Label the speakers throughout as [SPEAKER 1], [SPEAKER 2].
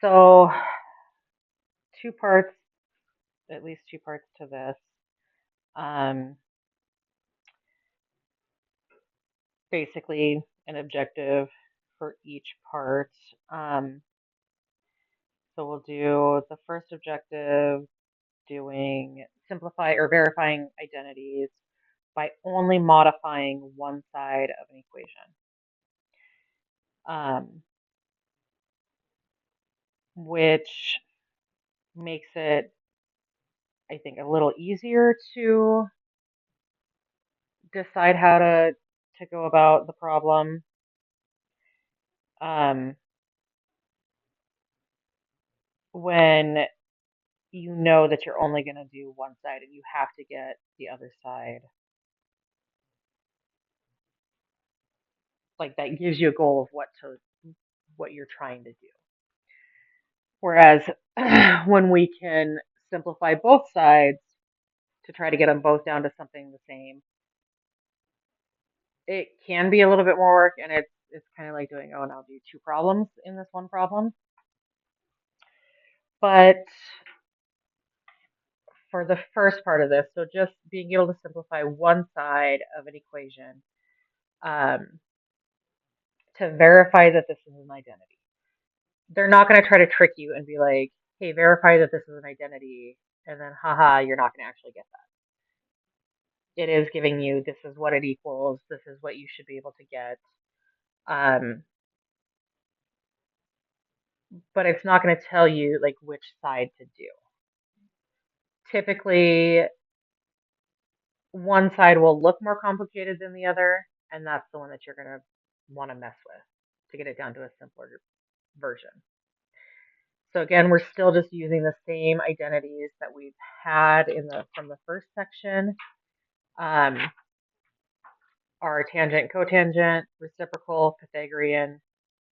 [SPEAKER 1] So, two parts, at least two parts to this. Um, Basically, an objective for each part. Um, so, we'll do the first objective doing simplify or verifying identities by only modifying one side of an equation, which makes it, I think, a little easier to decide how to go about the problem. Um, when you know that you're only going to do one side and you have to get the other side, like that gives you a goal of what you're trying to do. Whereas when we can simplify both sides to try to get them both down to something the same, it can be a little bit more work, and it's kind of like doing, oh, and I'll do two problems in this one problem. But for the first part of this, so just being able to simplify one side of an equation, um, to verify that this is an identity. They're not going to try to trick you and be like, hey, verify that this is an identity, and then haha, you're not going to actually get that. It is giving you, this is what it equals, this is what you should be able to get. Um, but it's not going to tell you like which side to do. Typically, one side will look more complicated than the other, and that's the one that you're going to want to mess with to get it down to a simpler version. So again, we're still just using the same identities that we've had in the from the first section. Um, our tangent, cotangent, reciprocal, Pythagorean,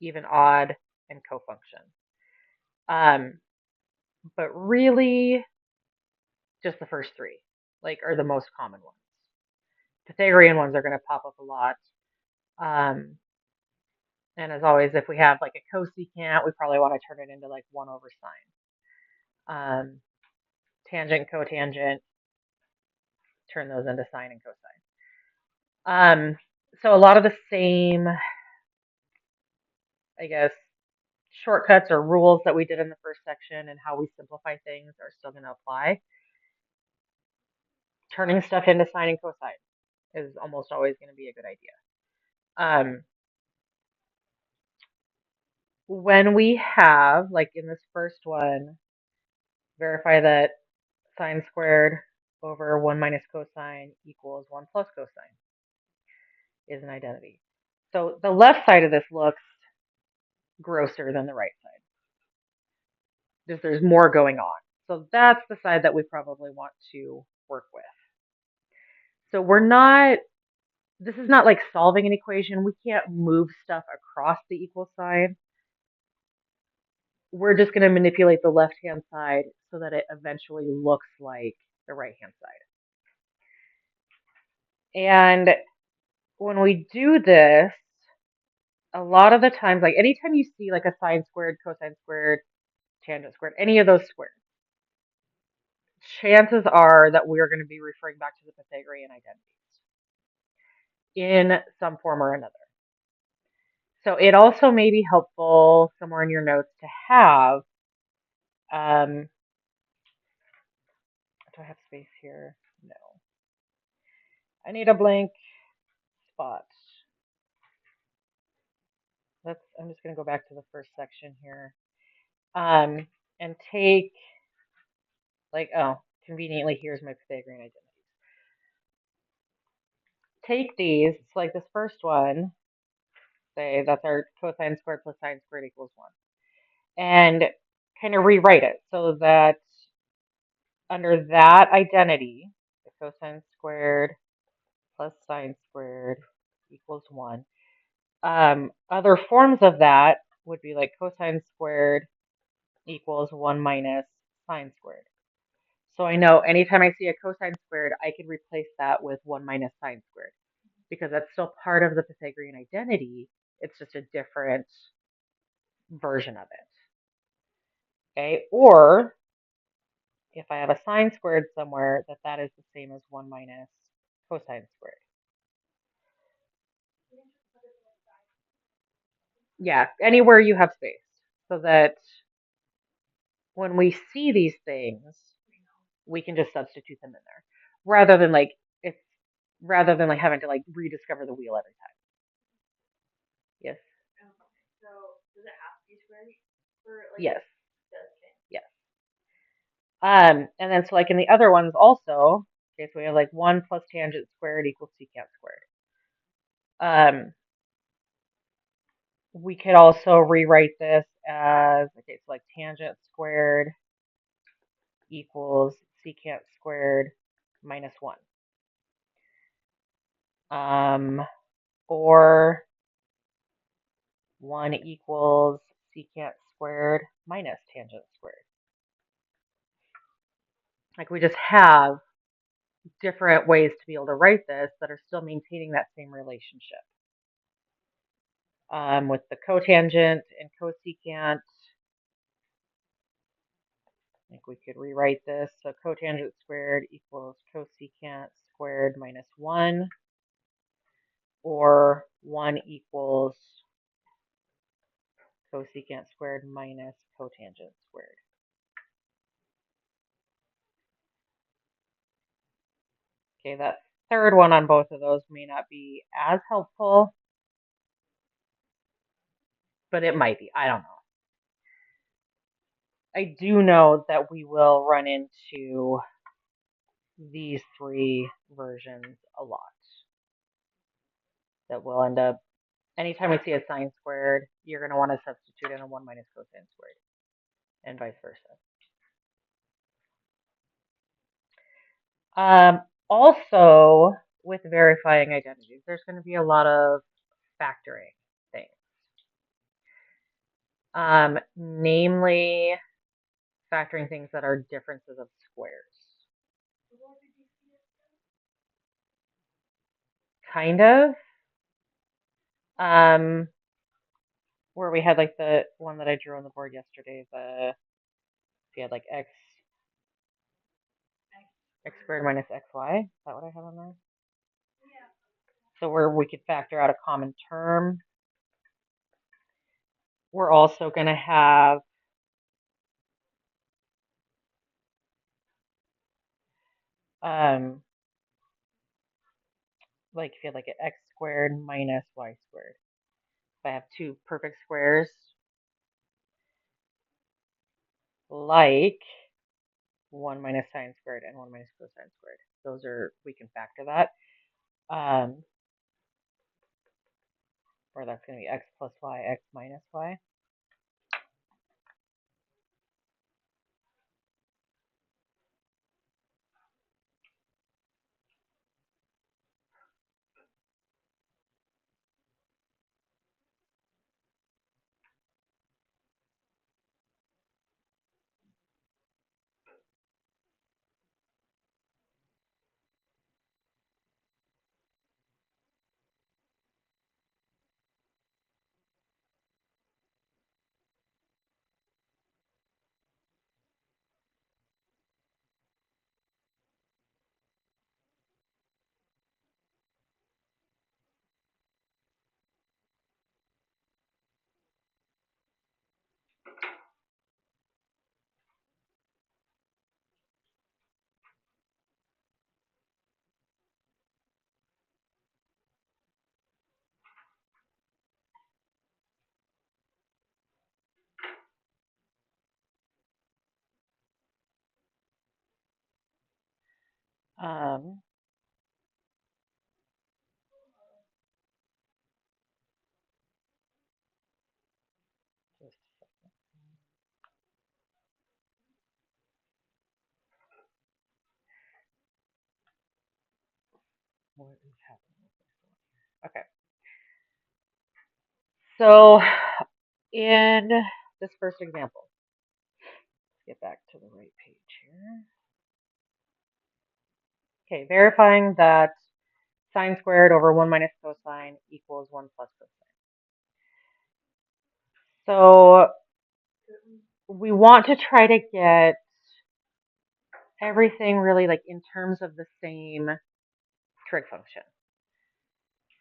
[SPEAKER 1] even, odd, and cofunction. Um, but really, just the first three, like, are the most common ones. Pythagorean ones are going to pop up a lot. Um, and as always, if we have like a cosecant, we probably want to turn it into like 1 over sine. Tangent, cotangent, turn those into sine and cosine. So a lot of the same, I guess, shortcuts or rules that we did in the first section and how we simplify things are still going to apply. Turning stuff into sine and cosine is almost always going to be a good idea. When we have, like in this first one, verify that sine squared over 1 minus cosine equals 1 plus cosine is an identity. So the left side of this looks grosser than the right side. Just there's more going on. So that's the side that we probably want to work with. So this is not like solving an equation. We can't move stuff across the equal sign. We're just going to manipulate the left-hand side so that it eventually looks like the right-hand side. And when we do this, a lot of the times, like anytime you see like a sine squared, cosine squared, tangent squared, any of those squares, chances are that we're going to be referring back to the Pythagorean identities in some form or another. So it also may be helpful somewhere in your notes to have, do I have space here? No. I need a blank spot. I'm just going to go back to the first section here. And take, like, oh, conveniently, here's my Pythagorean identities. Take these, it's like this first one, say that's our cosine squared plus sine squared equals 1. And kind of rewrite it so that under that identity, the cosine squared plus sine squared equals 1. Other forms of that would be like cosine squared equals 1 minus sine squared. So I know anytime I see a cosine squared, I can replace that with 1 minus sine squared because that's still part of the Pythagorean identity. It's just a different version of it. Okay, or if I have a sine squared somewhere, that is the same as 1 minus cosine squared. Yeah, anywhere you have space, so that when we see these things, we can just substitute them in there, rather than like it's rather than like having to like rediscover the wheel every time. Yes. So does it have to be squared for like? Yes. Yes. And then so like in the other ones also, okay, so we have like 1 plus tangent squared equals secant squared. We could also rewrite this as, okay, so like tangent squared equals secant squared minus 1. Or 1 equals secant squared minus tangent squared. Like we just have different ways to be able to write this that are still maintaining that same relationship. With the cotangent and cosecant, I think we could rewrite this. So cotangent squared equals cosecant squared minus 1, or 1 equals cosecant squared minus cotangent squared. Okay, that third one on both of those may not be as helpful, but it might be. I don't know. I do know that we will run into these three versions a lot. That will end up, anytime we see a sine squared, you're going to want to substitute in a 1 minus cosine squared, and vice versa. Also, with verifying identities, there's going to be a lot of factoring things. Namely, factoring things that are differences of squares. Kind of. Where we had like the one that I drew on the board yesterday, we had like x squared minus xy. Is that what I have on there? Yeah. So where we could factor out a common term. We're also going to have like if you had like an x squared minus y squared. If I have two perfect squares, like 1 minus sine squared and 1 minus cosine squared. Those are, we can factor that. Where that's going to be x plus y, x minus y. Um, just what is happening? Okay. So in this first example, let's get back to the right page here. Okay, verifying that sine squared over 1 minus cosine equals 1 plus cosine. So we want to try to get everything really like in terms of the same trig function.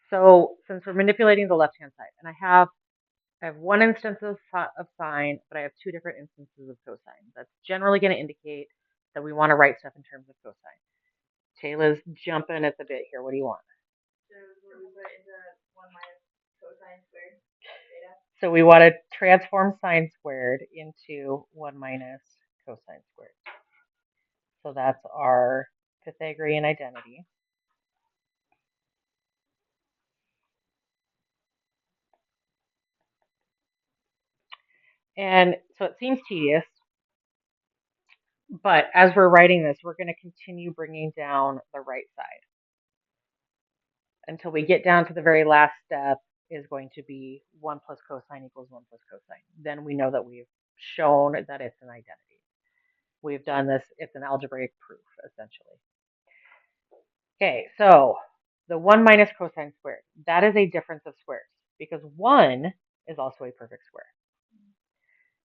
[SPEAKER 1] So since we're manipulating the left-hand side, and I have one instance of sine, but I have two different instances of cosine. That's generally going to indicate that we want to write stuff in terms of cosine. Taylor's jumping at the bit here. What do you want? So we want to transform sine squared into 1 minus cosine squared. So that's our Pythagorean identity. And so it seems tedious, but as we're writing this, we're going to continue bringing down the right side until we get down to the very last step is going to be 1 plus cosine equals 1 plus cosine. Then we know that we've shown that it's an identity. We've done this, it's an algebraic proof, essentially. Okay, so the 1 minus cosine squared, that is a difference of squares because 1 is also a perfect square.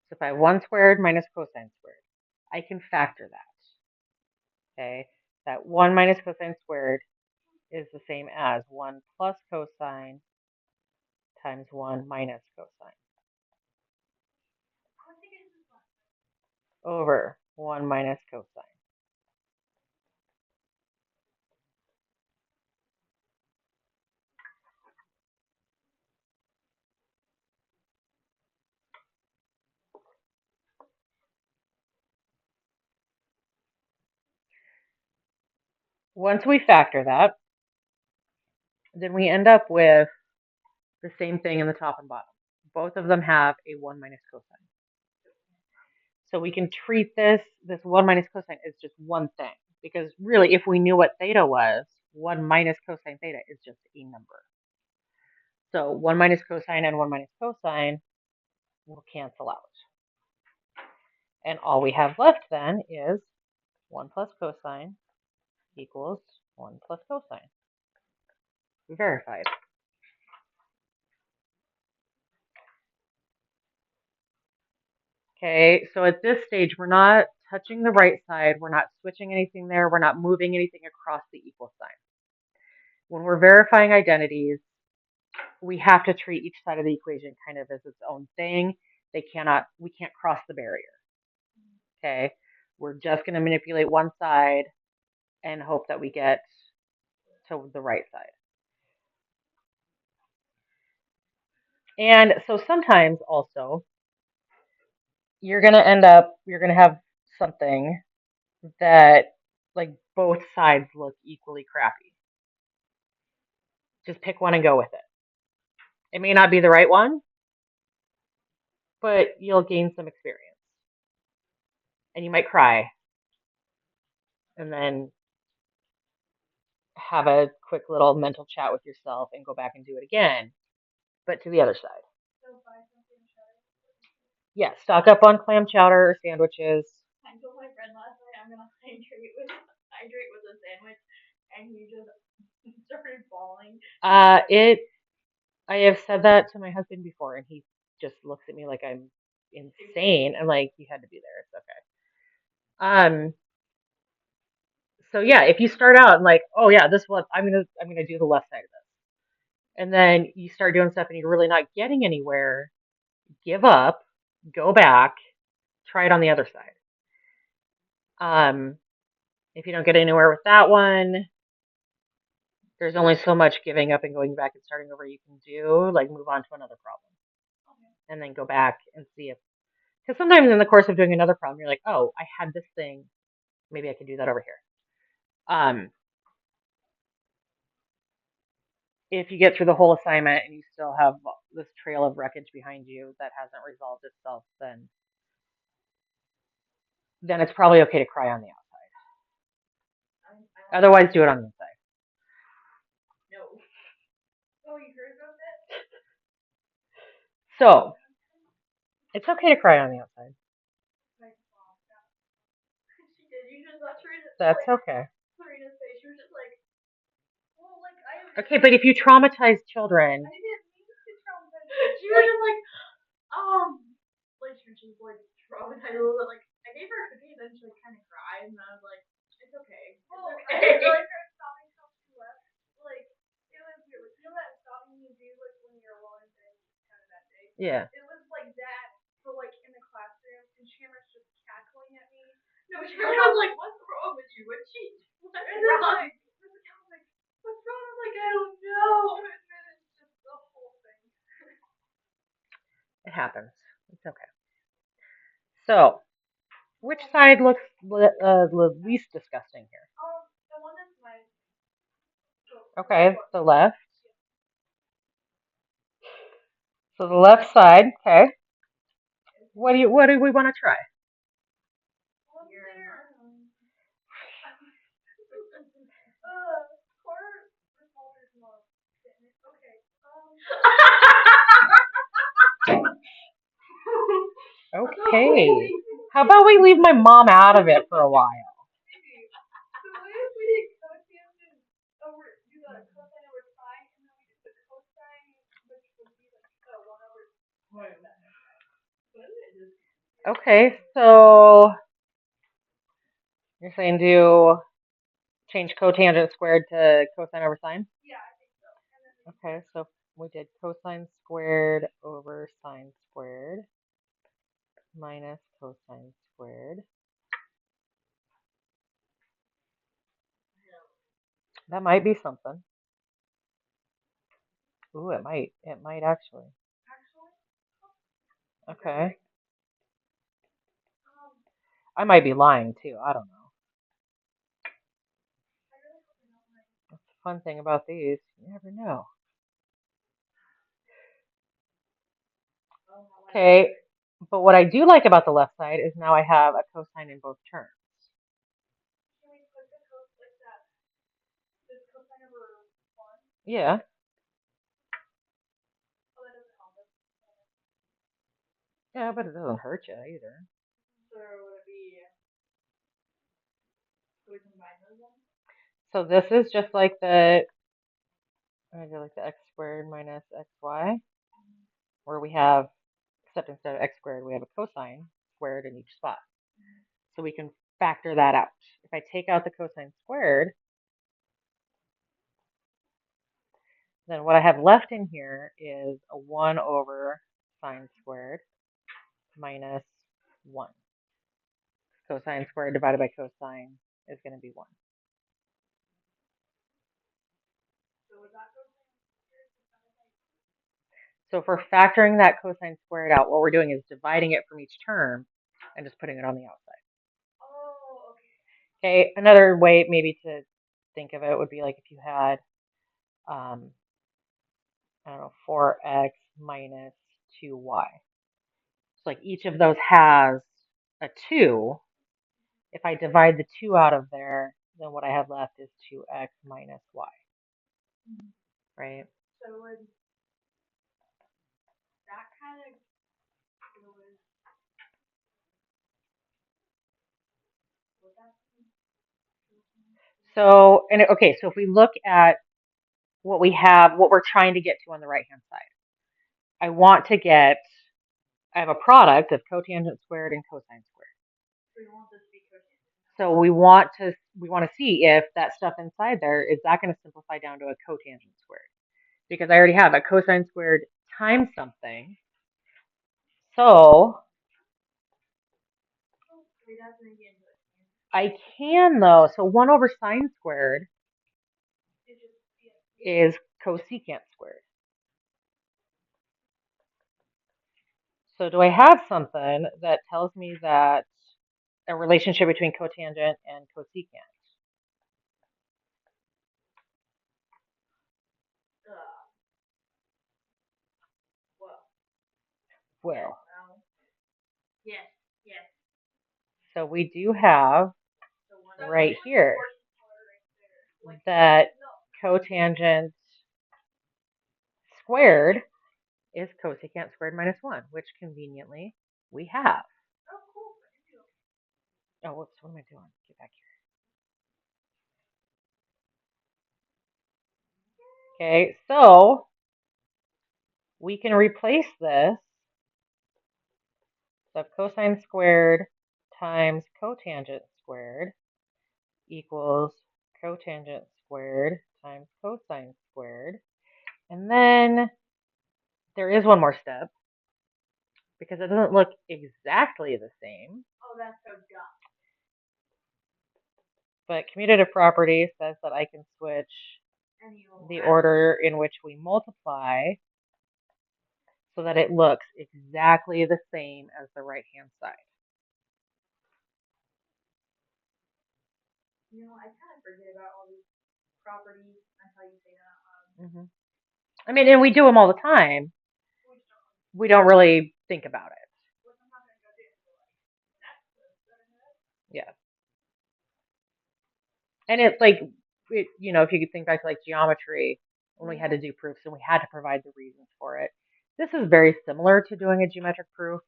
[SPEAKER 1] So if I have 1 squared minus cosine squared, I can factor that. Okay, that 1 minus cosine squared is the same as 1 plus cosine times 1 minus cosine over 1 minus cosine. Once we factor that, then we end up with the same thing in the top and bottom. Both of them have a 1 minus cosine. So we can treat this 1 minus cosine as just one thing. Because really, if we knew what theta was, 1 minus cosine theta is just a number. So 1 minus cosine and 1 minus cosine will cancel out. And all we have left then is 1 plus cosine equals 1 plus cosine. Verified. Okay, so at this stage, we're not touching the right side. We're not switching anything there. We're not moving anything across the equal sign. When we're verifying identities, we have to treat each side of the equation kind of as its own thing. We can't cross the barrier. Okay, we're just going to manipulate one side and hope that we get to the right side. And so sometimes also, you're going to have something that like both sides look equally crappy. Just pick one and go with it. It may not be the right one, but you'll gain some experience. And you might cry and then have a quick little mental chat with yourself and go back and do it again, but to the other side. Yeah, stock up on clam chowder or sandwiches. I told my friend last night I'm gonna hydrate with a sandwich, and he just started bawling. I have said that to my husband before, and he just looks at me like I'm insane. I'm like, you had to be there. It's okay. So yeah, if you start out and like, oh yeah, this one I'm gonna do the left side of this, and then you start doing stuff and you're really not getting anywhere, give up, go back, try it on the other side. If you don't get anywhere with that one, there's only so much giving up and going back and starting over you can do. Like move on to another problem, and then go back and see if, because sometimes in the course of doing another problem, you're like, oh, I had this thing, maybe I can do that over here. If you get through the whole assignment and you still have this trail of wreckage behind you that hasn't resolved itself, then it's probably okay to cry on the outside. Otherwise, do it on the inside. No. Oh, you heard about that? So, it's okay to cry on the outside. She did. You just watch Serena's. That's okay. Serena's face. She was just like, well, like I. Okay, but if you traumatize children. I didn't mean to traumatize. She was just like, like she
[SPEAKER 2] and she was like traumatized a little bit. Like I gave her a cookie, and then she like kind of cried, and I was like, it's okay. Well, it's okay. I didn't like her stopping till she left. Like it was weird. Like, you know that stopping you do like when you're alone and kind of that day.
[SPEAKER 1] Yeah.
[SPEAKER 2] It was like that, but like in the classroom, and Shamrock's just cackling at me. No, Shamrock was like, "What's wrong with you? What's wrong?" Like, what's wrong? I'm like, I don't know. And then it's just the whole thing.
[SPEAKER 1] It happens. It's okay. So, which side looks the least disgusting here?
[SPEAKER 2] The one that's my.
[SPEAKER 1] Okay, the left. So the left side. Okay. What do we want to try? Okay. How about we leave my mom out of it for a while? Okay, so you're saying change cotangent squared to cosine over sine?
[SPEAKER 2] Yeah, I think so.
[SPEAKER 1] Okay, so we did cosine squared over sine squared minus cosine squared. That might be something. Ooh, it might. It might actually. Okay. I might be lying too. I don't know. That's the fun thing about these. You never know. Okay, but what I do like about the left side is now I have a cosine in both terms.
[SPEAKER 2] Can we put the cosine like that? This cosine over 1?
[SPEAKER 1] Yeah.
[SPEAKER 2] Oh, that doesn't help us.
[SPEAKER 1] Yeah, but it doesn't hurt you either.
[SPEAKER 2] So would it be? So we combine those ones?
[SPEAKER 1] So this is just like the, I'm gonna do like the x squared minus xy, where we have, except instead of x squared, we have a cosine squared in each spot. So we can factor that out. If I take out the cosine squared, then what I have left in here is a 1 over sine squared minus 1. Cosine squared divided by cosine is going to be 1. So for factoring that cosine squared out, what we're doing is dividing it from each term and just putting it on the outside.
[SPEAKER 2] Oh,
[SPEAKER 1] okay. Another way maybe to think of it would be like if you had, I don't know, 4x minus 2y. So like each of those has a 2. If I divide the 2 out of there, then what I have left is 2x minus y. Right?
[SPEAKER 2] So would that kind of
[SPEAKER 1] So, and okay, so if we look at what we have, what we're trying to get to on the right hand side, I want to get, I have a product of cotangent squared and cosine squared.
[SPEAKER 2] So you want this to be cotangent.
[SPEAKER 1] So we want to see if that stuff inside there, is that going to simplify down to a cotangent squared? Because I already have a cosine squared times something. So I can though. So 1 over sine squared is cosecant squared. So do I have something that tells me that a relationship between cotangent and cosecant? Well,
[SPEAKER 2] yes, yes.
[SPEAKER 1] So we do have right here that cotangent squared is cosecant squared minus 1, which conveniently we have.
[SPEAKER 2] Oh, cool.
[SPEAKER 1] Oh, whoops, what am I doing? Get back here. Okay, so we can replace this So cosine squared times cotangent squared equals cotangent squared times cosine squared. And then there is one more step because it doesn't look exactly the same.
[SPEAKER 2] Oh, that's so dumb.
[SPEAKER 1] But commutative property says that I can switch the order in which we multiply so that it looks exactly the same as the right-hand side.
[SPEAKER 2] You know, I kind of forget about all these properties until you say that out loud.
[SPEAKER 1] I mean, and we do them all the time. We don't really think about it. Yeah. And it's like, you know, if you could think back to like geometry, when we had to do proofs and we had to provide the reasons for it. This is very similar to doing a geometric proof.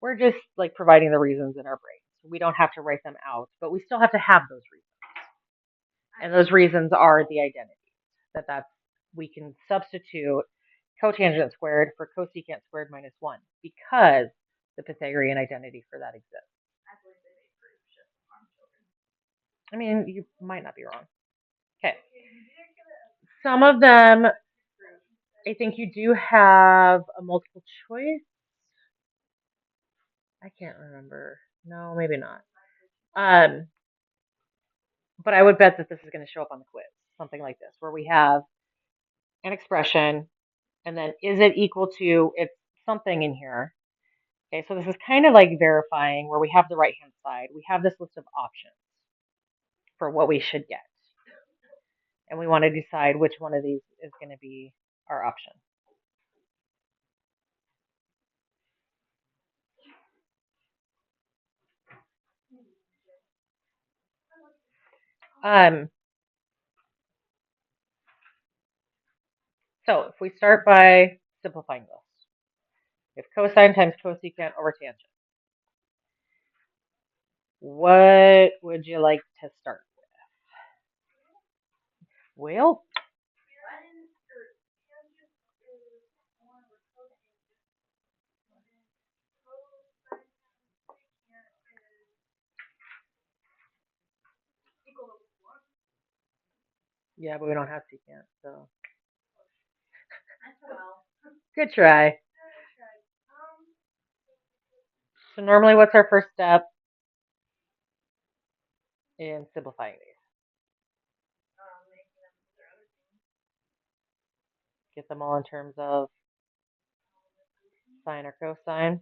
[SPEAKER 1] We're just like providing the reasons in our brains. We don't have to write them out, but we still have to have those reasons. And those reasons are the identities. We can substitute cotangent squared for cosecant squared minus 1 because the Pythagorean identity for that exists. I mean, you might not be wrong. Okay. Some of them, I think you do have a multiple choice. I can't remember. No, maybe not. But I would bet that this is going to show up on the quiz, something like this, where we have an expression, and then is it equal to, it's something in here. Okay, so this is kind of like verifying where we have the right-hand side. We have this list of options for what we should get. And we want to decide which one of these is going to be our option. So if we start by simplifying this, if cosine times cosecant over tangent, what would you like to start with? Well, yeah, but we don't have secant, so. Good try. So normally what's our first step in simplifying these? Get them all in terms of sine or cosine.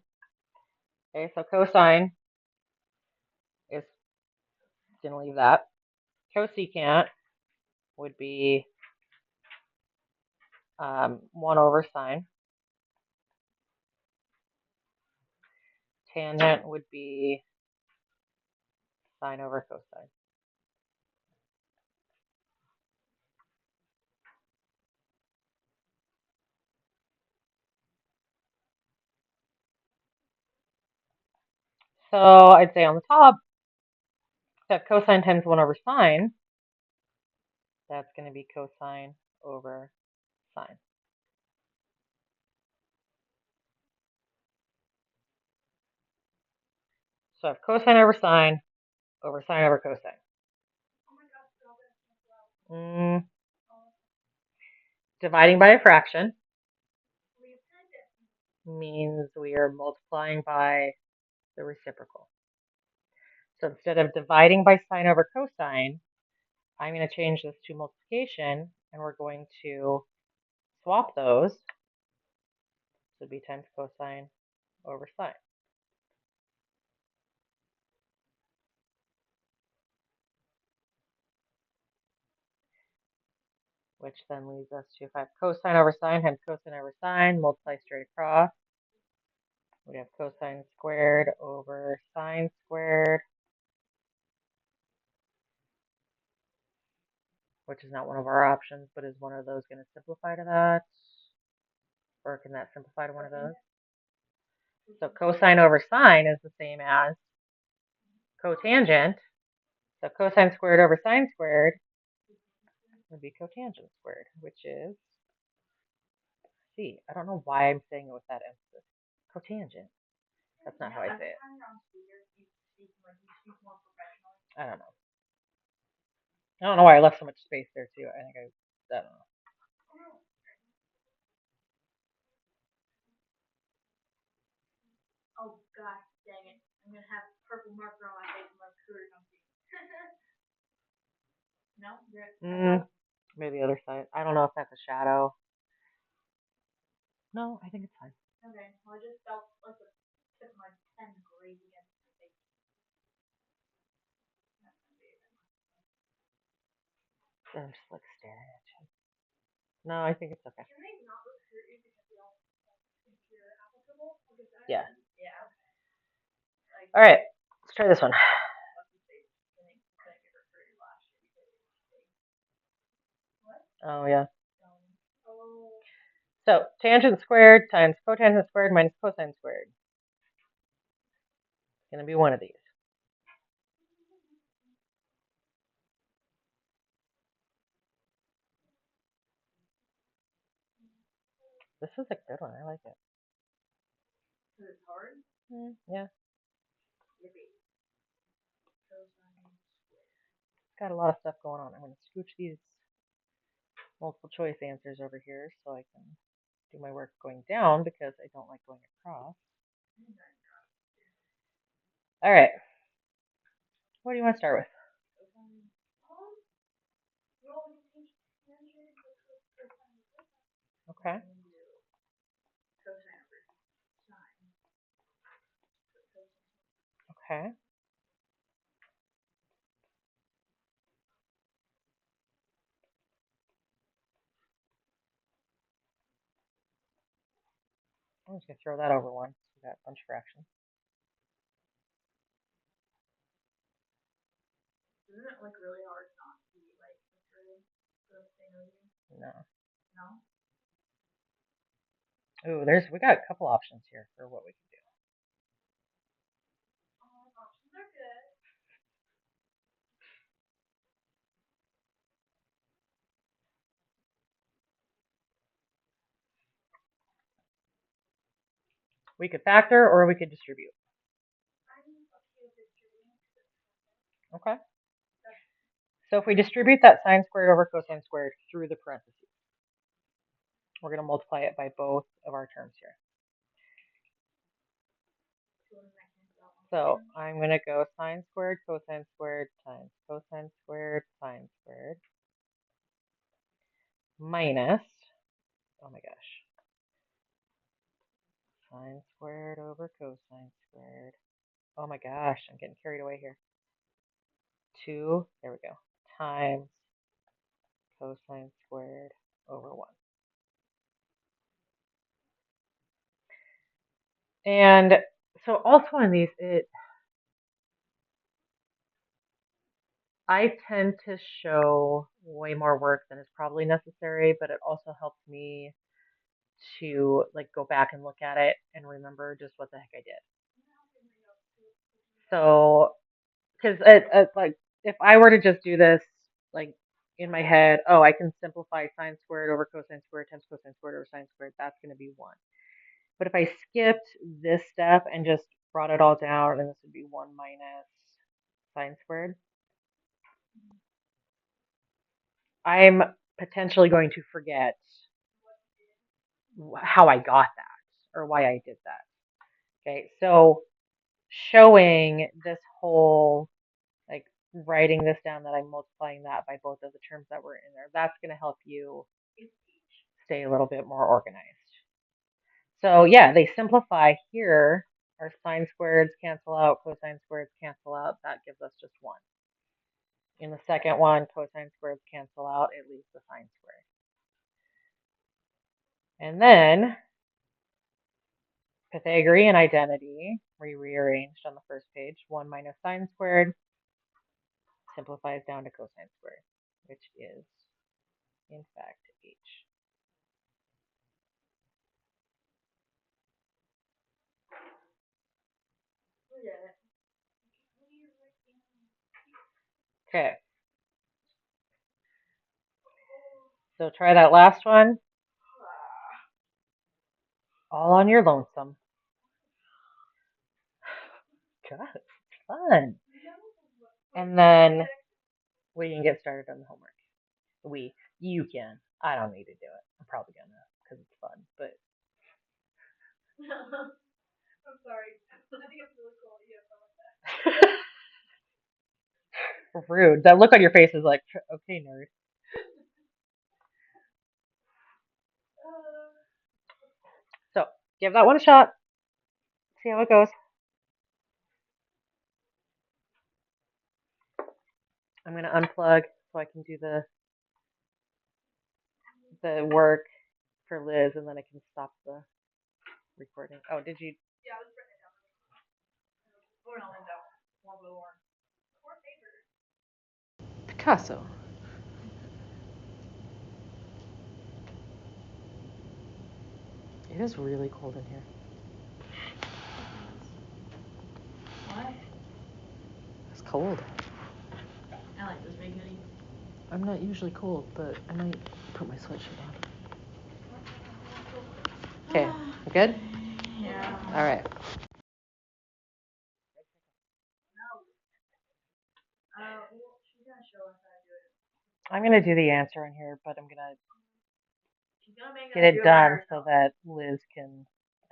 [SPEAKER 1] Okay, so cosine is going to leave that. Cosecant would be 1 over sine. Tangent would be sine over cosine. So I'd say on the top, that cosine times 1 over sine, that's going to be cosine over sine. So I have cosine over sine over cosine. Dividing by a fraction means we are multiplying by the reciprocal. So instead of dividing by sine over cosine, I'm going to change this to multiplication, and we're going to swap those. So it'd be times cosine over sine. Which then leads us to, if I have cosine over sine times cosine over sine, multiply straight across. We have cosine squared over sine squared, which is not one of our options, but is one of those going to simplify to that? Or can that simplify to one of those? So cosine over sine is the same as cotangent. So cosine squared over sine squared would be cotangent squared, which is C. I don't know why I'm saying it with that emphasis. Cotangent. That's not how I say it.
[SPEAKER 2] Every time you're on speaker, you speak more professionally.
[SPEAKER 1] I don't know. I don't know why I left so much space there too. I don't know.
[SPEAKER 2] Oh god, dang it! I'm gonna have purple marker on my face and my recruiter comes in. No,
[SPEAKER 1] Maybe the other side. I don't know if that's a shadow. No, I think it's fine.
[SPEAKER 2] Okay, well I just felt like the tip of my pen graze against my face.
[SPEAKER 1] I'm just like staring at you. No, I think it's okay.
[SPEAKER 2] Can they not recruit you because they don't think you're applicable?
[SPEAKER 1] Yeah.
[SPEAKER 2] Yeah.
[SPEAKER 1] All right, let's try this one. Oh yeah. So tangent squared times cotangent squared minus cosine squared. It's going to be one of these. This is a good one. I like it.
[SPEAKER 2] Is it hard?
[SPEAKER 1] Yeah.
[SPEAKER 2] Yippee.
[SPEAKER 1] It's got a lot of stuff going on. I'm going to scooch these multiple choice answers over here so I can do my work going down because I don't like going across. All right. What do you want to start with? Okay. Okay. I'm just going to throw that over one. We got a bunch of fractions.
[SPEAKER 2] Isn't it really hard not to be
[SPEAKER 1] No.
[SPEAKER 2] No?
[SPEAKER 1] Ooh, we got a couple options here for what we can do.
[SPEAKER 2] Options are good.
[SPEAKER 1] We could factor or we could distribute.
[SPEAKER 2] I'm okay with distributing.
[SPEAKER 1] Okay. So if we distribute that sine squared over cosine squared through the parentheses, we're going to multiply it by both of our terms here. So I'm going to go sine squared cosine squared times cosine squared sine squared minus, oh my gosh, sine squared over cosine squared. Oh my gosh, I'm getting carried away here. 2, there we go, times cosine squared over 1. And so also on these, I tend to show way more work than is probably necessary, but it also helps me to go back and look at it and remember just what the heck I did. So, because if I were to just do this in my head, oh, I can simplify sine squared over cosine squared times cosine squared over sine squared, that's going to be 1. But if I skipped this step and just brought it all down, and this would be 1 minus sine squared, I'm potentially going to forget how I got that or why I did that. Okay, so showing this whole, writing this down that I'm multiplying that by both of the terms that were in there, that's going to help you stay a little bit more organized. So yeah, they simplify here. Our sine squareds cancel out, cosine squareds cancel out. That gives us just 1. In the second one, cosine squareds cancel out. It leaves the sine squared. And then Pythagorean identity, rearranged on the first page. 1 minus sine squared simplifies down to cosine squared, which is, in fact, h. Okay. So try that last one. All on your lonesome. does. It's fun. And then we can get started on the homework. You can. I don't need to do it. I'm probably gonna because it's fun. But
[SPEAKER 2] I'm sorry. I think it's really cool. You have fun with that.
[SPEAKER 1] rude. That look on your face is like, okay, nerd. So give that one a shot. See how it goes. I'm gonna unplug so I can do the work for Liz, and then I can stop the recording. Oh, did you?
[SPEAKER 2] Yeah, I was writing it down. Or not Linda. One more. Or paper.
[SPEAKER 1] Picasso. It is really cold in here.
[SPEAKER 2] What?
[SPEAKER 1] It's cold.
[SPEAKER 2] I like this big hoodie.
[SPEAKER 1] I'm not usually cold, but I might put my sweatshirt on. Okay, good?
[SPEAKER 2] Yeah.
[SPEAKER 1] All right.
[SPEAKER 2] Well, she's gonna show us how to do it.
[SPEAKER 1] I'm gonna do the answer in here, but I'm gonna
[SPEAKER 2] She's gonna make
[SPEAKER 1] get
[SPEAKER 2] us
[SPEAKER 1] it
[SPEAKER 2] do it by
[SPEAKER 1] done so
[SPEAKER 2] herself.
[SPEAKER 1] that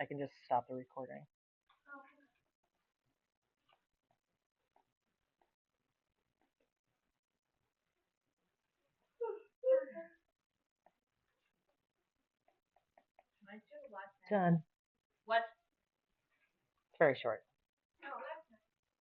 [SPEAKER 1] I can just stop the recording.
[SPEAKER 2] Can I do the last name?
[SPEAKER 1] Done.
[SPEAKER 2] What?
[SPEAKER 1] It's very short.